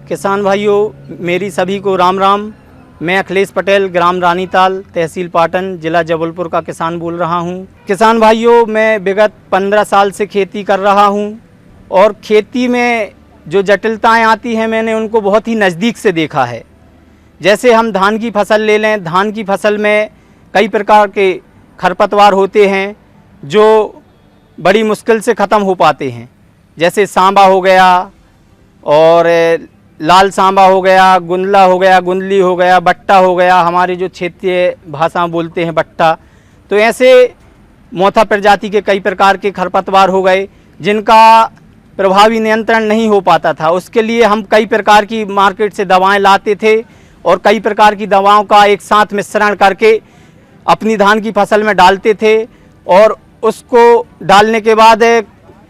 किसान भाइयों, मेरी सभी को राम राम। मैं अखिलेश पटेल, ग्राम रानीताल, तहसील पाटन, जिला जबलपुर का किसान बोल रहा हूं। किसान भाइयों, मैं विगत 15 साल से खेती कर रहा हूं और खेती में जो जटिलताएं आती हैं मैंने उनको बहुत ही नज़दीक से देखा है। जैसे हम धान की फसल ले लें, धान की फसल में कई प्रकार के खरपतवार होते हैं जो बड़ी मुश्किल से ख़त्म हो पाते हैं। जैसे सांबा हो गया और लाल सांबा हो गया, गुंदला हो गया, गुंदली हो गया, बट्टा हो गया, हमारे जो क्षेत्रीय भाषा बोलते हैं बट्टा। तो ऐसे मोथा प्रजाति के कई प्रकार के खरपतवार हो गए जिनका प्रभावी नियंत्रण नहीं हो पाता था। उसके लिए हम कई प्रकार की मार्केट से दवाएं लाते थे और कई प्रकार की दवाओं का एक साथ मिश्रण करके अपनी धान की फसल में डालते थे और उसको डालने के बाद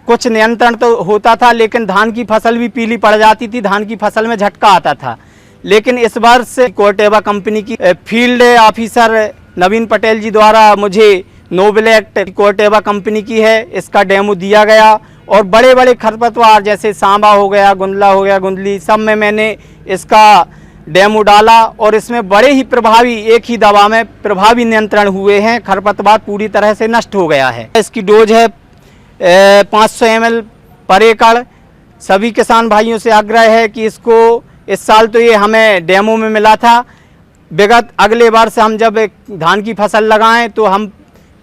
कुछ नियंत्रण तो होता था, लेकिन धान की फसल भी पीली पड़ जाती थी, धान की फसल में झटका आता था। लेकिन इस वर्ष कोटेवा कंपनी की फील्ड ऑफिसर नवीन पटेल जी द्वारा मुझे नोबेल एक्ट कोटेवा कंपनी की है, इसका डेमो दिया गया और बड़े बड़े खरपतवार जैसे सांबा हो गया, गुंदला हो गया, गुंदली, सब में मैंने इसका डेमो डाला और इसमें बड़े ही प्रभावी, एक ही दवा में प्रभावी नियंत्रण हुए हैं। खरपतवार पूरी तरह से नष्ट हो गया है। इसकी डोज है 500 ml पर एकड़। सभी किसान भाइयों से आग्रह है कि इसको, इस साल तो ये हमें डेमो में मिला था, विगत अगले वर्ष हम जब धान की फसल लगाएं तो हम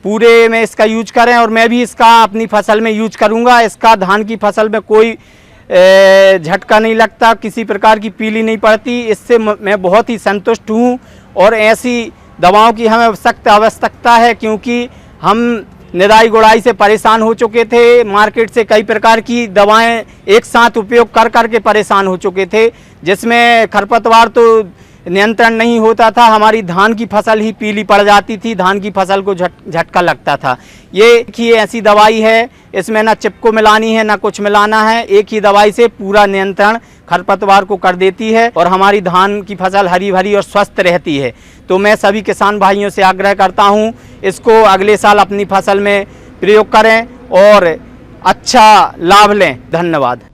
पूरे में इसका यूज करें और मैं भी इसका अपनी फसल में यूज करूंगा। इसका धान की फसल में कोई झटका नहीं लगता, किसी प्रकार की पीली नहीं पड़ती। इससे मैं बहुत ही संतुष्ट हूं और ऐसी दवाओं की हमें सख्त आवश्यकता है क्योंकि हम निराई गुड़ाई से परेशान हो चुके थे। मार्केट से कई प्रकार की दवाएं एक साथ उपयोग कर कर के परेशान हो चुके थे, जिसमें खरपतवार तो नियंत्रण नहीं होता था, हमारी धान की फसल ही पीली पड़ जाती थी, धान की फसल को झटका लगता था। ये ऐसी दवाई है, इसमें ना चिपको मिलानी है ना कुछ मिलाना है, एक ही दवाई से पूरा नियंत्रण खरपतवार को कर देती है और हमारी धान की फसल हरी भरी और स्वस्थ रहती है। तो मैं सभी किसान भाइयों से आग्रह करता हूँ, इसको अगले साल अपनी फसल में प्रयोग करें और अच्छा लाभ लें। धन्यवाद।